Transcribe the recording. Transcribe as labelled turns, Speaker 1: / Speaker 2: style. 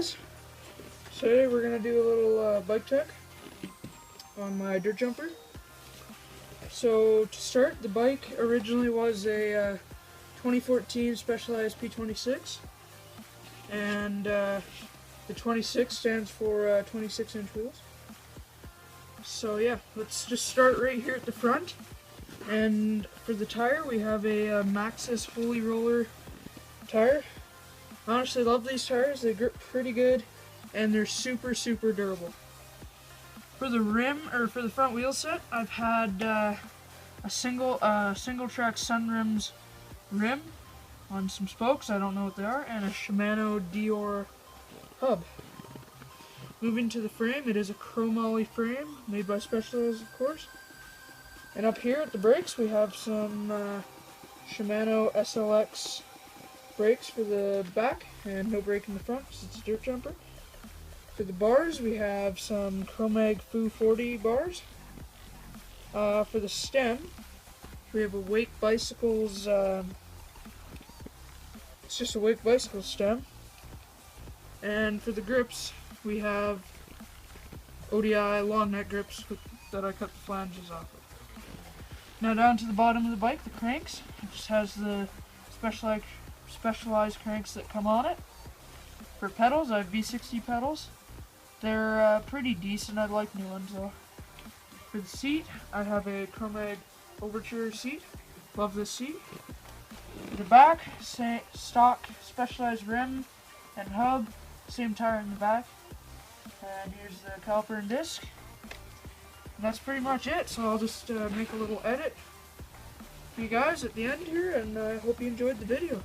Speaker 1: guys, today we're going to do a little bike check on my dirt jumper. So to start, the bike originally was a 2014 Specialized P26, and the 26 stands for 26-inch wheels. So yeah, let's just start right here at the front. And for the tire, we have a Maxxis Holy Roller tire. I honestly love these tires. They grip pretty good, and they're super durable. For the rim, or for the front wheel set, I've had a single track Sunrims rim on some spokes, I don't know what they are, and a Shimano Dior hub. Moving to the frame, it is a chromoly frame, made by Specialized, of course. And up here at the brakes, we have some Shimano SLX brakes for the back, and no brake in the front because it's a dirt jumper. For the bars, we have some Chromag Fu 40 bars. For the stem, we have a Wake Bicycles, it's just a Wake Bicycle stem. And for the grips, we have ODI long neck grips that I cut the flanges off of. Now down to the bottom of the bike, the cranks. It just has the specialized cranks that come on it. For pedals, I have V60 pedals. They're pretty decent. I like new ones though. For the seat, I have a Chromag Overture seat. Love this seat. For the back, stock Specialized rim and hub. Same tire in the back. And here's the caliper and disc. And that's pretty much it. So I'll just make a little edit for you guys at the end here, and I hope you enjoyed the video.